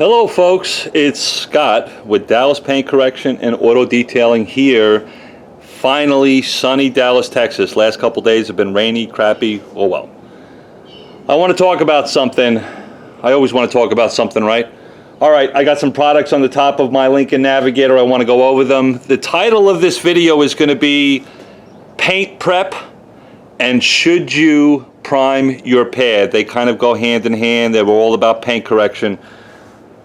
Hello folks, it's Scott with Dallas Paint Correction and Auto Detailing here. Finally, sunny Dallas, Texas. Last couple days have been rainy, crappy, oh well. I want to talk about something. I always want to talk about something, right? Alright, I got some products on the top of my Lincoln Navigator. I want to go over them. The title of this video is going to be Paint Prep and Should You Prime Your Pad. They kind of go hand in hand. They were all about paint correction.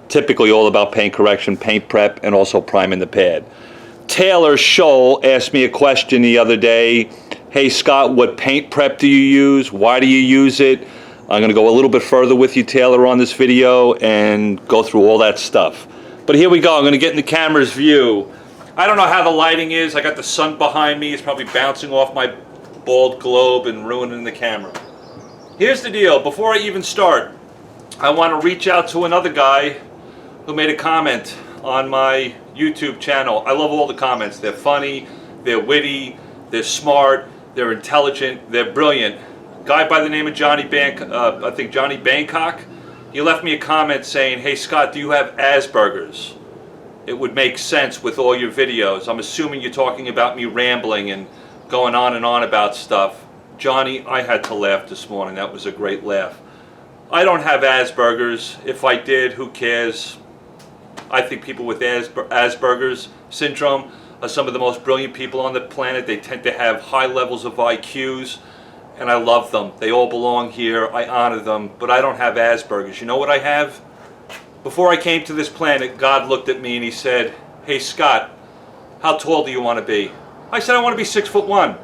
Typically all about paint correction, paint prep, and also priming the pad. Taylor Scholl asked me a question the other day. Hey Scott, what paint prep do you use? Why do you use it? I'm going to go a little bit further with you, Taylor, on this video and go through all that stuff. But here we go. I'm going to get in the camera's view. I don't know how the lighting is. I got the sun behind me. It's probably bouncing off my bald globe and ruining the camera. Here's the deal. Before I even start, I want to reach out to another guy who made a comment on my YouTube channel. I love all the comments. They're funny, they're witty, they're smart, they're intelligent, they're brilliant. Guy by the name of Johnny I think Johnny Bangkok, he left me a comment saying, hey Scott, do you have Asperger's? It would make sense with all your videos. I'm assuming you're talking about me rambling and going on and on about stuff. Johnny, I had to laugh this morning. That was a great laugh. I don't have Asperger's. If I did, who cares? I think people with Asperger's syndrome are some of the most brilliant people on the planet. They tend to have high levels of IQs, and I love them. They all belong here. I honor them, but I don't have Asperger's. You know what I have? Before I came to this planet, God looked at me and he said, hey Scott, how tall do you want to be? I said, I want to be 6'1".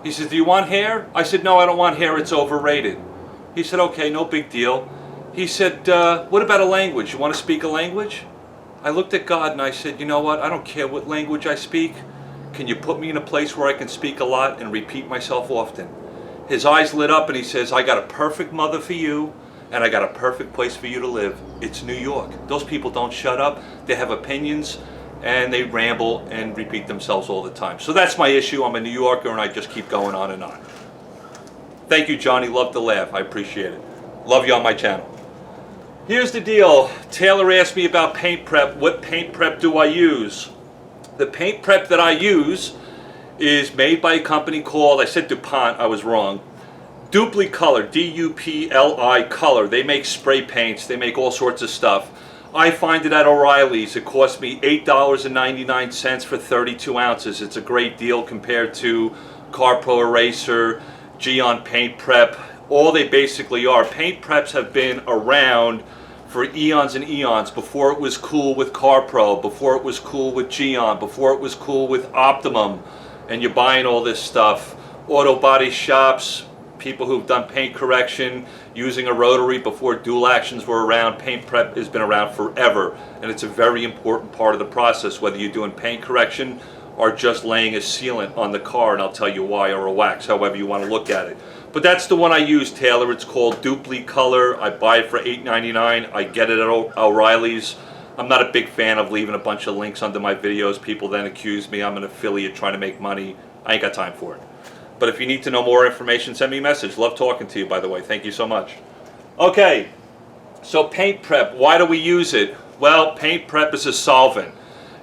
He said, do you want hair? I said, no, I don't want hair. It's overrated. He said, okay, no big deal. He said, what about a language? You want to speak a language? I looked at God and I said, you know what? I don't care what language I speak. Can you put me in a place where I can speak a lot and repeat myself often? His eyes lit up and he says, I got a perfect mother for you and I got a perfect place for you to live. It's New York. Those people don't shut up. They have opinions and they ramble and repeat themselves all the time. So that's my issue. I'm a New Yorker and I just keep going on and on. Thank you, Johnny. Love to laugh. I appreciate it. Love you on my channel. Here's the deal. Taylor asked me about paint prep. What paint prep do I use? The paint prep that I use is made by a company called, I said DuPont, I was wrong. Dupli Color, D-U-P-L-I Color. They make spray paints. They make all sorts of stuff. I find it at O'Reilly's. It cost me $8.99 for 32 ounces. It's a great deal compared to CarPro Eraser, Geon Paint Prep. All they basically are. Paint preps have been around for eons and eons. Before it was cool with CarPro, before it was cool with Geon, before it was cool with Optimum, and you're buying all this stuff. Auto body shops, people who've done paint correction using a rotary before dual actions were around. Paint prep has been around forever, and it's a very important part of the process, whether you're doing paint correction or just laying a sealant on the car, and I'll tell you why, or a wax, however you want to look at it. But that's the one I use, Taylor. It's called Dupli Color. I buy it for $8.99. I get it at O'Reilly's. I'm not a big fan of leaving a bunch of links under my videos. People then accuse me I'm an affiliate trying to make money. I ain't got time for it. But if you need to know more information, send me a message. Love talking to you, by the way. Thank you so much. Okay, so paint prep. Why do we use it? Well, paint prep is a solvent.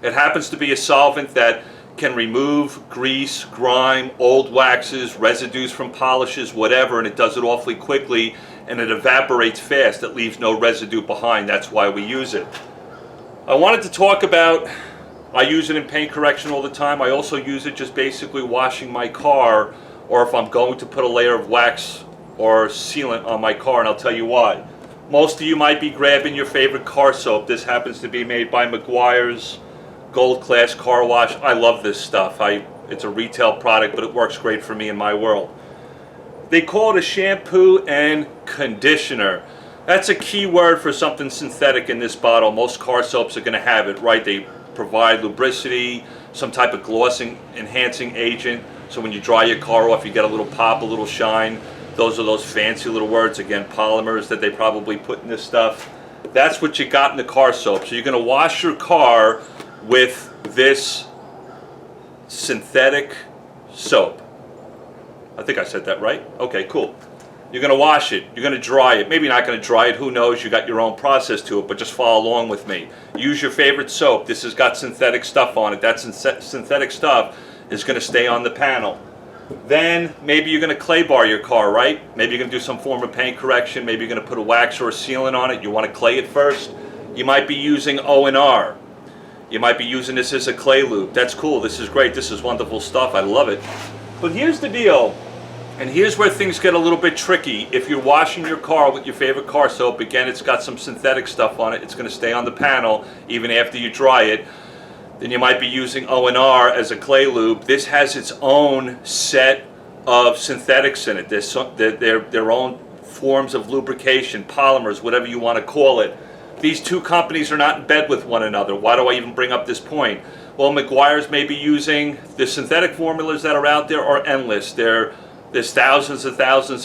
It happens to be a solvent that can remove grease, grime, old waxes, residues from polishes, whatever, and it does it awfully quickly, and it evaporates fast. It leaves no residue behind. That's why we use it. I wanted to talk about, I use it in paint correction all the time. I also use it just basically washing my car, or if I'm going to put a layer of wax or sealant on my car, and I'll tell you why. Most of you might be grabbing your favorite car soap. This happens to be made by Meguiar's Gold Class Car Wash. I love this stuff. It's a retail product, but it works great for me in my world. They call it a shampoo and conditioner. That's a key word for something synthetic in this bottle. Most car soaps are going to have it, right? They provide lubricity, some type of glossing, enhancing agent. So when you dry your car off, you get a little pop, a little shine. Those are those fancy little words, again, polymers that they probably put in this stuff. That's what you got in the car soap. So you're going to wash your car with this synthetic soap. I think I said that right. Okay, cool. You're going to wash it. You're going to dry it. Maybe not going to dry it. Who knows? You got your own process to it, but just follow along with me. Use your favorite soap. This has got synthetic stuff on it. That synthetic stuff is going to stay on the panel. Then maybe you're going to clay bar your car, right? Maybe you're going to do some form of paint correction. Maybe you're going to put a wax or a sealant on it. You want to clay it first. You might be using O&R. You might be using this as a clay lube. That's cool. This is great. This is wonderful stuff. I love it. But here's the deal. And here's where things get a little bit tricky. If you're washing your car with your favorite car soap, again, it's got some synthetic stuff on it. It's going to stay on the panel even after you dry it. Then you might be using O&R as a clay lube. This has its own set of synthetics in it. Their own forms of lubrication, polymers, whatever you want to call it. These two companies are not in bed with one another. Why do I even bring up this point? Well, Meguiar's may be using the synthetic formulas that are out there are endless. There's thousands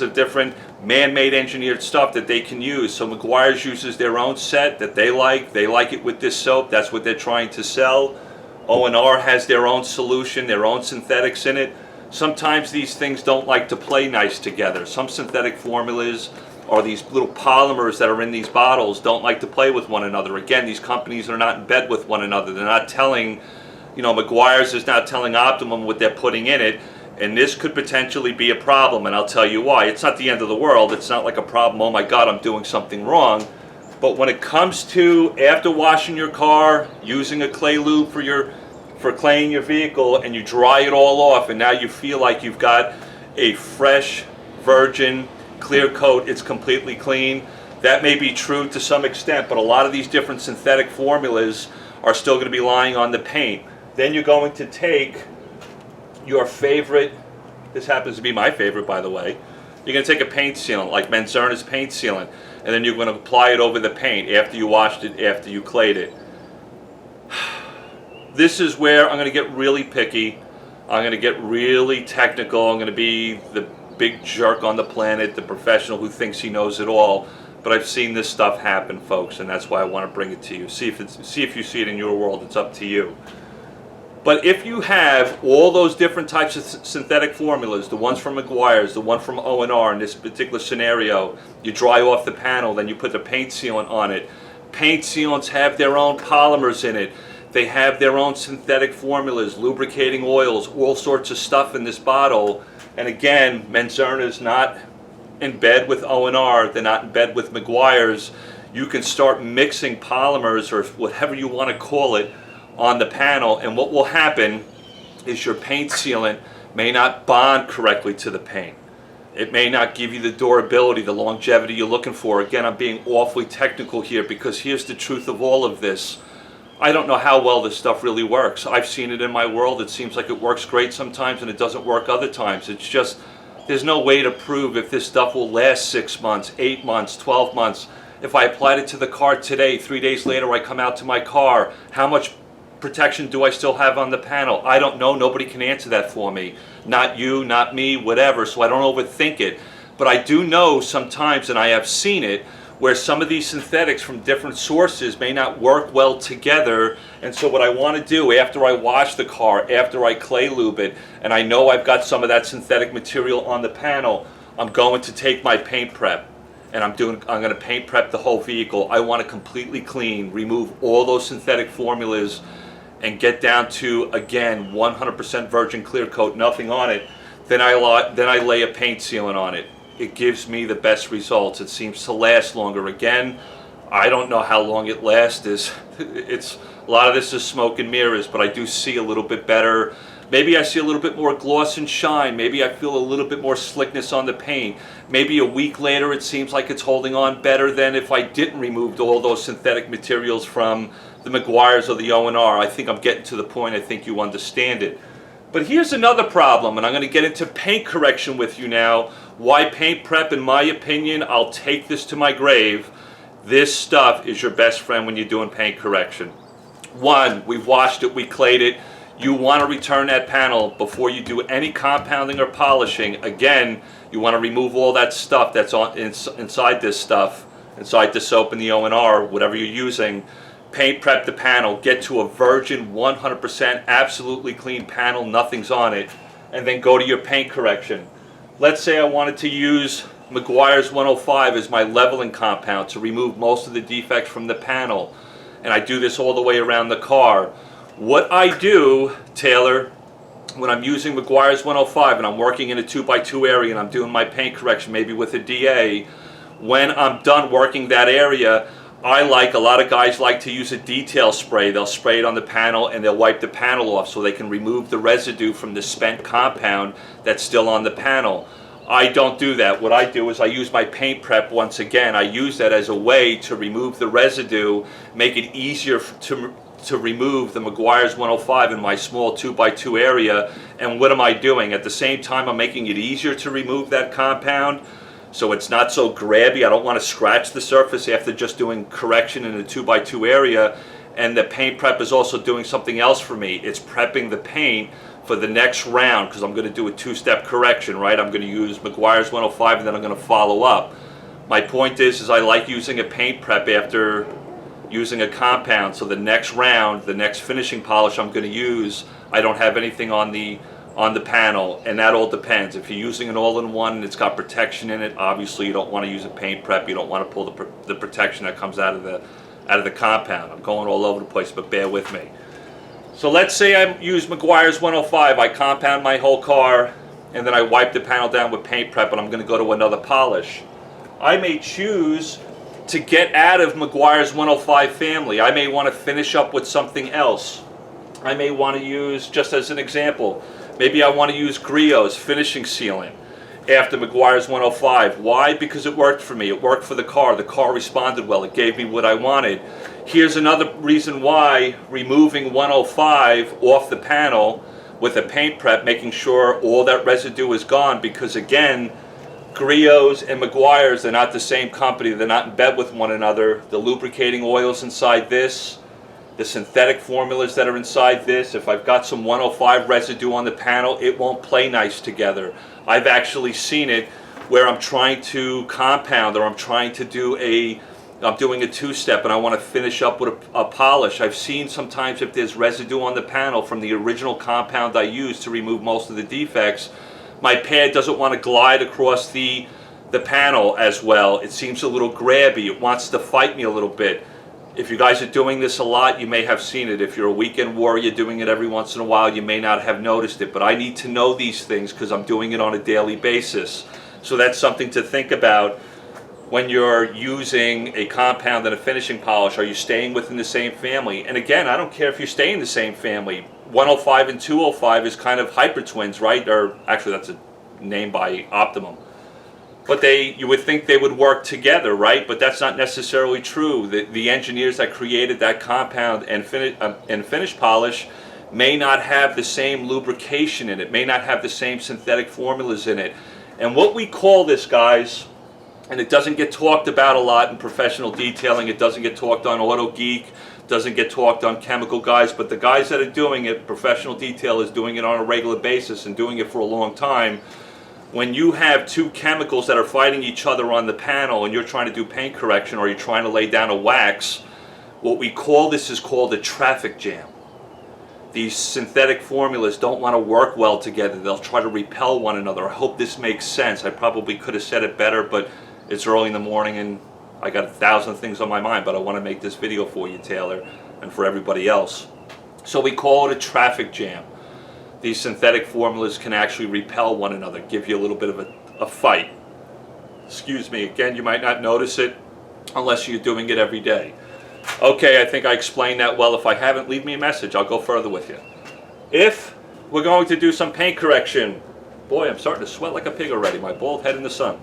of different man-made engineered stuff that they can use. So Meguiar's uses their own set that they like. They like it with this soap. That's what they're trying to sell. O&R has their own solution, their own synthetics in it. Sometimes these things don't like to play nice together. Some synthetic formulas or these little polymers that are in these bottles don't like to play with one another. Again, these companies are not in bed with one another. They're not telling, Meguiar's is not telling Optimum what they're putting in it. And this could potentially be a problem, and I'll tell you why. It's not the end of the world. It's not like a problem, oh my God, I'm doing something wrong. But when it comes to after washing your car, using a clay lube for claying your vehicle, and you dry it all off, and now you feel like you've got a fresh, virgin, clear coat, it's completely clean. That may be true to some extent, but a lot of these different synthetic formulas are still going to be lying on the paint. Then you're going to take your favorite, this happens to be my favorite by the way, you're going to take a paint sealant like Menzerna's paint sealant, and then you're going to apply it over the paint after you washed it, after you clayed it. This is where I'm going to get really picky. I'm going to get really technical. I'm going to be the big jerk on the planet, the professional who thinks he knows it all. But I've seen this stuff happen, folks, and that's why I want to bring it to you. See if you see it in your world. It's up to you. But if you have all those different types of synthetic formulas, the ones from Meguiar's, the one from O&R in this particular scenario, you dry off the panel, then you put the paint sealant on it. Paint sealants have their own polymers in it. They have their own synthetic formulas, lubricating oils, all sorts of stuff in this bottle. And again, Menzerna's not in bed with O&R. They're not in bed with Meguiar's. You can start mixing polymers or whatever you want to call it on the panel, and what will happen is your paint sealant may not bond correctly to the paint. It may not give you the durability, the longevity you're looking for. Again, I'm being awfully technical here because here's the truth of all of this. I don't know how well this stuff really works. I've seen it in my world. It seems like it works great sometimes and it doesn't work other times. It's just, there's no way to prove if this stuff will last 6 months, 8 months, 12 months. If I applied it to the car today, 3 days later I come out to my car, how much protection do I still have on the panel? I don't know. Nobody can answer that for me. Not you, not me, whatever. So I don't overthink it. But I do know sometimes, and I have seen it, where some of these synthetics from different sources may not work well together. And so what I want to do after I wash the car, after I clay lube it, and I know I've got some of that synthetic material on the panel, I'm going to take my paint prep. And I'm going to paint prep the whole vehicle. I want to completely clean, remove all those synthetic formulas, and get down to, again, 100% virgin clear coat, nothing on it. Then I lay a paint sealant on it. It gives me the best results. It seems to last longer. Again, I don't know how long it lasts. It's a lot of this is smoke and mirrors, but I do see a little bit better. Maybe I see a little bit more gloss and shine. Maybe I feel a little bit more slickness on the paint. Maybe a week later it seems like it's holding on better than if I didn't remove all those synthetic materials from the Meguiar's or the O&R. I think I'm getting to the point. I think you understand it. But here's another problem, and I'm going to get into paint correction with you now. Why paint prep? In my opinion, I'll take this to my grave. This stuff is your best friend when you're doing paint correction. One, we've washed it, we clayed it. You want to return that panel before you do any compounding or polishing. Again, you want to remove all that stuff that's inside this stuff, inside the soap and the O&R, whatever you're using. Paint prep the panel, get to a virgin 100% absolutely clean panel, nothing's on it, and then go to your paint correction. Let's say I wanted to use Meguiar's 105 is my leveling compound to remove most of the defects from the panel. And I do this all the way around the car. What I do, Taylor, when I'm using Meguiar's 105 and I'm working in a 2x2 area and I'm doing my paint correction, maybe with a DA, when I'm done working that area, a lot of guys like to use a detail spray. They'll spray it on the panel and they'll wipe the panel off so they can remove the residue from the spent compound that's still on the panel. I don't do that. What I do is I use my paint prep once again. I use that as a way to remove the residue, make it easier to remove the Meguiar's 105 in my small 2x2 area. And what am I doing? At the same time, I'm making it easier to remove that compound so it's not so grabby. I don't want to scratch the surface after just doing correction in a 2x2 area. And the paint prep is also doing something else for me. It's prepping the paint for the next round, because I'm going to do a two-step correction, right? I'm going to use Meguiar's 105 and then I'm going to follow up. My point is I like using a paint prep after using a compound, so the next round, the next finishing polish I'm going to use, I don't have anything on the panel, and that all depends. If you're using an all-in-one and it's got protection in it, obviously you don't want to use a paint prep. You don't want to pull the protection that comes out of the compound. I'm going all over the place, but bear with me. So let's say I use Meguiar's 105, I compound my whole car, and then I wipe the panel down with paint prep, and I'm going to go to another polish. I may choose to get out of Meguiar's 105 family. I may want to finish up with something else. I may want to use, just as an example, maybe I want to use Griot's finishing sealant after Meguiar's 105. Why? Because it worked for me. It worked for the car. The car responded well. It gave me what I wanted. Here's another reason why removing 105 off the panel with a paint prep, making sure all that residue is gone, because again, Griot's and Meguiar's, they're not the same company. They're not in bed with one another. The lubricating oils inside this, the synthetic formulas that are inside this, if I've got some 105 residue on the panel, it won't play nice together. I've actually seen it where I'm trying to compound, or I'm trying to do I'm doing a two-step and I want to finish up with a polish. I've seen sometimes if there's residue on the panel from the original compound I used to remove most of the defects, my pad doesn't want to glide across the panel as well. It seems a little grabby. It wants to fight me a little bit. If you guys are doing this a lot, you may have seen it. If you're a weekend warrior doing it every once in a while, you may not have noticed it. But I need to know these things because I'm doing it on a daily basis. So that's something to think about when you're using a compound and a finishing polish. Are you staying within the same family? And again, I don't care if you stay in the same family. 105 and 205 is kind of hyper twins, right? Or actually, that's a name by Optimum. But you would think they would work together, right? But that's not necessarily true. The engineers that created that compound and finish polish may not have the same lubrication in it, may not have the same synthetic formulas in it. And what we call this, guys, and it doesn't get talked about a lot in professional detailing, it doesn't get talked on Auto Geek, doesn't get talked on Chemical Guys, but the guys that are doing it, professional detailers doing it on a regular basis and doing it for a long time, when you have two chemicals that are fighting each other on the panel and you're trying to do paint correction or you're trying to lay down a wax, what we call this is called a traffic jam. These synthetic formulas don't want to work well together. They'll try to repel one another. I hope this makes sense. I probably could have said it better, but it's early in the morning and I got 1,000 things on my mind, but I want to make this video for you, Taylor, and for everybody else. So we call it a traffic jam. These synthetic formulas can actually repel one another, give you a little bit of a fight. Excuse me, again, you might not notice it unless you're doing it every day. Okay, I think I explained that well. If I haven't, leave me a message. I'll go further with you. If we're going to do some paint correction, boy, I'm starting to sweat like a pig already, my bald head in the sun.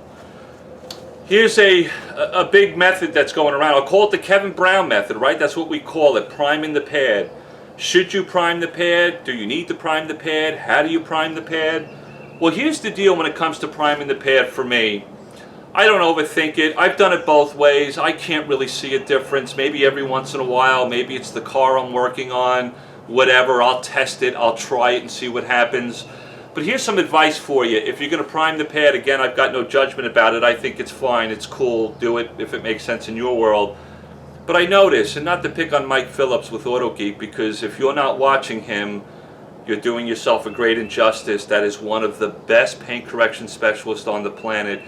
Here's a big method that's going around. I'll call it the Kevin Brown method, right? That's what we call it, priming the pad. Should you prime the pad? Do you need to prime the pad? How do you prime the pad? Well, here's the deal when it comes to priming the pad for me. I don't overthink it. I've done it both ways. I can't really see a difference. Maybe every once in a while, maybe it's the car I'm working on, whatever. I'll test it, I'll try it and see what happens. But here's some advice for you. If you're going to prime the pad, again, I've got no judgment about it. I think it's fine, it's cool. Do it if it makes sense in your world. But I notice, and not to pick on Mike Phillips with Auto Geek, because if you're not watching him, you're doing yourself a great injustice. That is one of the best paint correction specialists on the planet.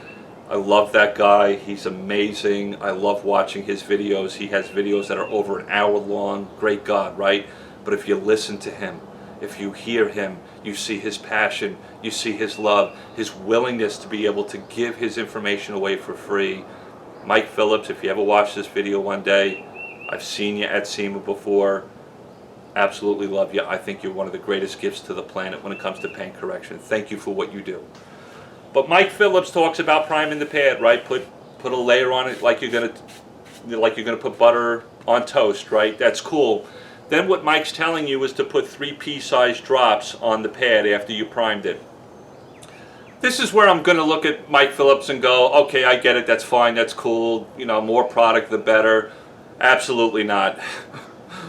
I love that guy. He's amazing. I love watching his videos. He has videos that are over an hour long. Great God, right? But if you listen to him, if you hear him, you see his passion, you see his love, his willingness to be able to give his information away for free. Mike Phillips, if you ever watch this video one day, I've seen you at SEMA before. Absolutely love you. I think you're one of the greatest gifts to the planet when it comes to paint correction. Thank you for what you do. But Mike Phillips talks about priming the pad, right? Put a layer on it like you're gonna put butter on toast, right? That's cool. Then what Mike's telling you is to put 3 pea-sized drops on the pad after you primed it. This is where I'm gonna look at Mike Phillips and go, okay, I get it, that's fine, that's cool, you know, more product the better. Absolutely not.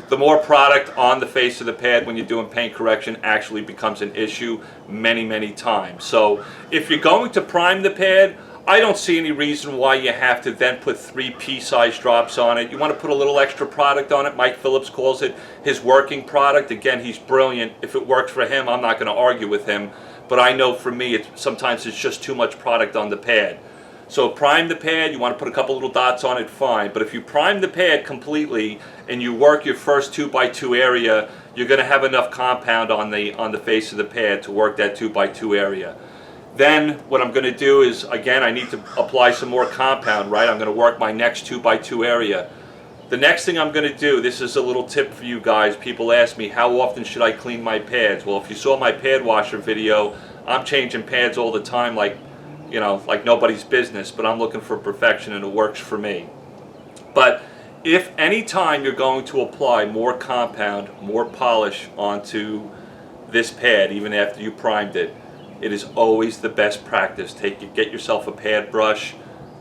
The more product on the face of the pad when you're doing paint correction actually becomes an issue many, many times. So if you're going to prime the pad, I don't see any reason why you have to then put 3 pea-sized drops on it. You want to put a little extra product on it. Mike Phillips calls it his working product. Again, he's brilliant. If it works for him, I'm not going to argue with him. But I know for me, sometimes it's just too much product on the pad. So prime the pad, you want to put a couple little dots on it, fine. But if you prime the pad completely and you work your first 2x2 area, you're going to have enough compound on the face of the pad to work that 2x2 area. Then what I'm going to do is, again, I need to apply some more compound, right? I'm going to work my next 2x2 area. The next thing I'm going to do, this is a little tip for you guys. People ask me, how often should I clean my pads? Well, if you saw my pad washer video, I'm changing pads all the time like nobody's business, but I'm looking for perfection and it works for me. But if any time you're going to apply more compound, more polish onto this pad, even after you primed it, it is always the best practice. Get yourself a pad brush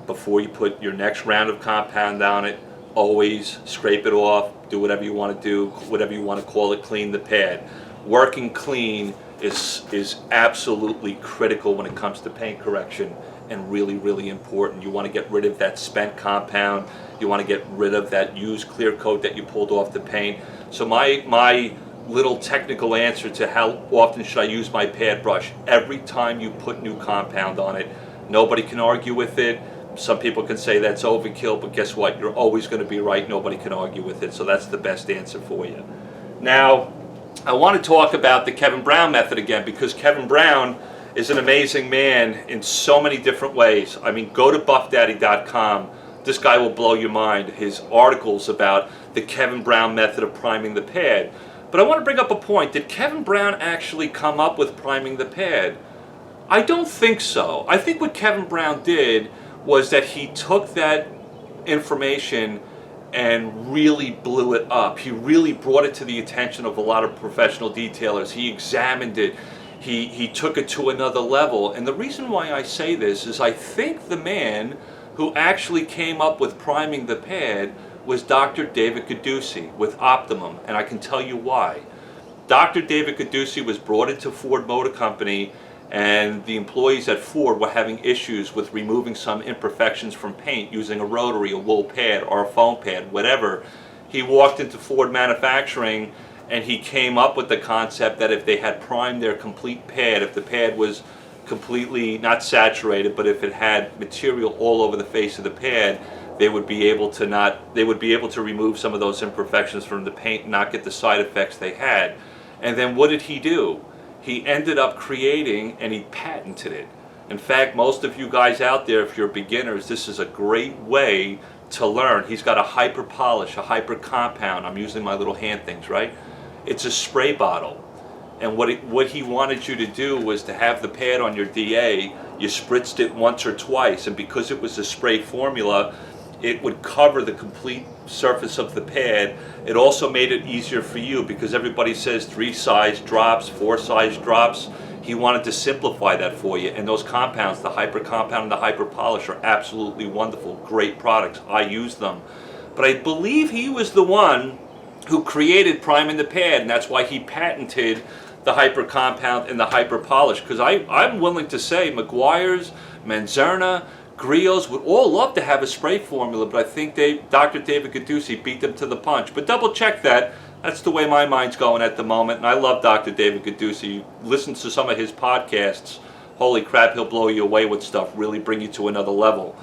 before you put your next round of compound on it. Always scrape it off, do whatever you want to do, whatever you want to call it, clean the pad. Working clean is absolutely critical when it comes to paint correction, and really, really important. You want to get rid of that spent compound. You want to get rid of that used clear coat that you pulled off the paint. So my little technical answer to how often should I use my pad brush: every time you put new compound on it. Nobody can argue with it. Some people can say that's overkill, but guess what? You're always going to be right. Nobody can argue with it. So that's the best answer for you. Now, I want to talk about the Kevin Brown method again, because Kevin Brown is an amazing man in so many different ways. I mean, go to buffdaddy.com. This guy will blow your mind. His articles about the Kevin Brown method of priming the pad. But I want to bring up a point. Did Kevin Brown actually come up with priming the pad? I don't think so. I think what Kevin Brown did was that he took that information and really blew it up. He really brought it to the attention of a lot of professional detailers. He examined it. He took it to another level. And the reason why I say this is I think the man who actually came up with priming the pad was Dr. David Caducci with Optimum, and I can tell you why. Dr. David Caducci was brought into Ford Motor Company, and the employees at Ford were having issues with removing some imperfections from paint using a rotary, a wool pad, or a foam pad, whatever. He walked into Ford manufacturing and he came up with the concept that if they had primed their complete pad, if the pad was completely not saturated, but if it had material all over the face of the pad, they would be able to remove some of those imperfections from the paint and not get the side effects they had. And then what did he do? He ended up creating, and he patented it. In fact, most of you guys out there, if you're beginners, this is a great way to learn. He's got a hyper polish, a hyper compound. I'm using my little hand things, right? It's a spray bottle. And what he wanted you to do was to have the pad on your DA, you spritzed it once or twice, and because it was a spray formula, it would cover the complete surface of the pad. It also made it easier for you because everybody says 3 size drops, 4 size drops. He wanted to simplify that for you. And those compounds, the hyper compound and the hyper polish, are absolutely wonderful, great products. I use them. But I believe he was the one who created priming the pad, and that's why he patented the hyper compound and the hyper polish. Because I'm willing to say Meguiar's, Manzerna, Griot's would all love to have a spray formula, but I think Dr. David Caducci beat them to the punch. But double check that. That's the way my mind's going at the moment, and I love Dr. David Caducci. Listen to some of his podcasts. holy crap, he'll blow you away with stuff, really bring you to another level.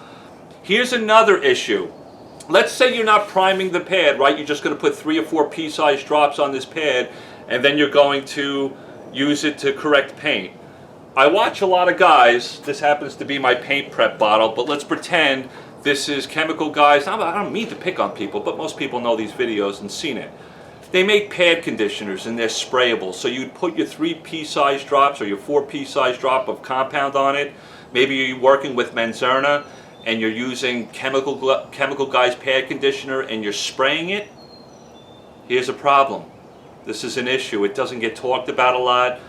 Here's another issue. Let's say you're not priming the pad, right? You're just going to put 3 or 4 pea-sized drops on this pad, and then you're going to use it to correct paint. I watch a lot of guys, this happens to be my paint prep bottle, but let's pretend this is Chemical Guys. I don't mean to pick on people, but most people know these videos and seen it. They make pad conditioners and they're sprayable. So you'd put your 3 pea-sized drops or your 4 pea-sized drop of compound on it. Maybe you're working with Menzerna and you're using Chemical Guys pad conditioner and you're spraying it. Here's a problem. This is an issue. It doesn't get talked about a lot.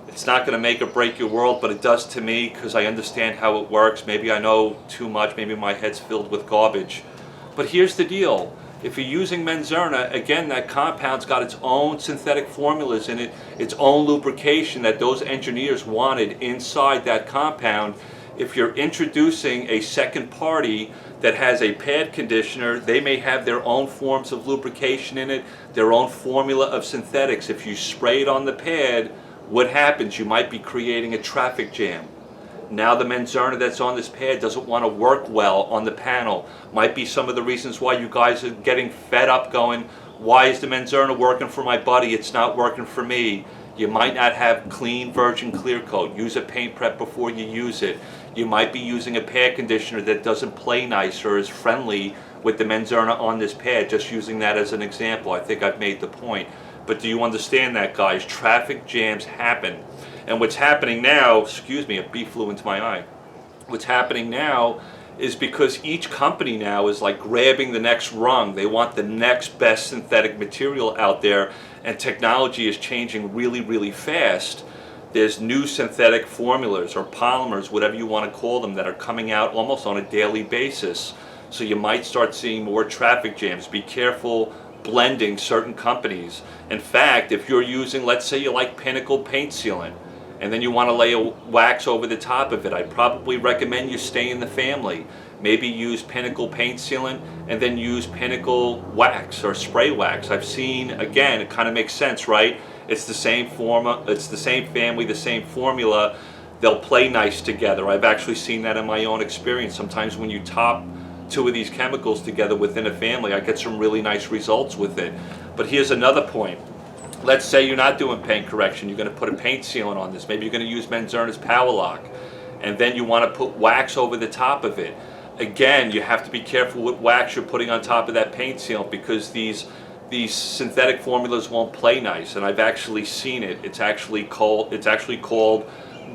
It's not going to make or break your world, but it does to me because I understand how it works. Maybe I know too much. Maybe my head's filled with garbage. But here's the deal. If you're using Menzerna, again, that compound's got its own synthetic formulas in it, its own lubrication that those engineers wanted inside that compound. If you're introducing a second party that has a pad conditioner, they may have their own forms of lubrication in it, their own formula of synthetics. If you spray it on the pad, what happens? You might be creating a traffic jam. Now the Menzerna that's on this pad doesn't want to work well on the panel. Might be some of the reasons why you guys are getting fed up going, why is the Menzerna working for my buddy? It's not working for me. You might not have clean virgin clear coat. Use a paint prep before you use it. You might be using a pad conditioner that doesn't play nice or is friendly with the Menzerna on this pad. Just using that as an example. I think I've made the point. But do you understand that, guys? Traffic jams happen. And what's happening now, excuse me, a bee flew into my eye. What's happening now is because each company now is like grabbing the next rung. They want the next best synthetic material out there, and technology is changing really, really fast. There's new synthetic formulas or polymers, whatever you want to call them, that are coming out almost on a daily basis. So you might start seeing more traffic jams. Be careful blending certain companies. In fact, if you're using, let's say you like Pinnacle paint sealant, and then you want to lay a wax over the top of it, I'd probably recommend you stay in the family. Maybe use Pinnacle paint sealant and then use Pinnacle wax or spray wax. I've seen, again, it kind of makes sense, right? It's the same it's the same family, the same formula. They'll play nice together. I've actually seen that in my own experience. Sometimes when you top 2 of these chemicals together within a family, I get some really nice results with it. But here's another point. Let's say you're not doing paint correction. You're going to put a paint sealant on this. Maybe you're going to use Menzerna's Power Lock. And then you want to put wax over the top of it. Again, you have to be careful what wax you're putting on top of that paint sealant, because these synthetic formulas won't play nice. And I've actually seen it. It's actually called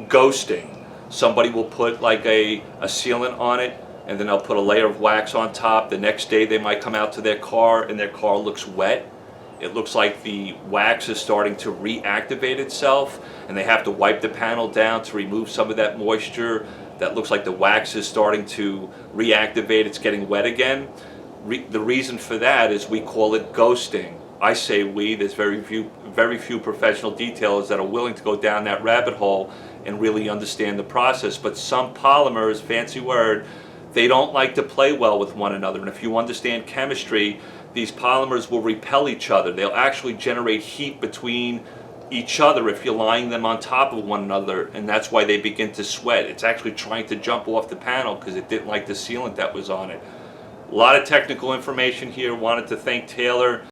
ghosting. Somebody will put like a sealant on it, and then they'll put a layer of wax on top. The next day they might come out to their car and their car looks wet. It looks like the wax is starting to reactivate itself, and they have to wipe the panel down to remove some of that moisture. That looks like the wax is starting to reactivate. It's getting wet again. The reason for that is we call it ghosting. I say we. There's very few professional detailers that are willing to go down that rabbit hole and really understand the process. But some polymers, fancy word, they don't like to play well with one another. And if you understand chemistry, these polymers will repel each other. They'll actually generate heat between each other if you're lying them on top of one another, and that's why they begin to sweat. It's actually trying to jump off the panel because it didn't like the sealant that was on it. A lot of technical information here. Wanted to thank Taylor.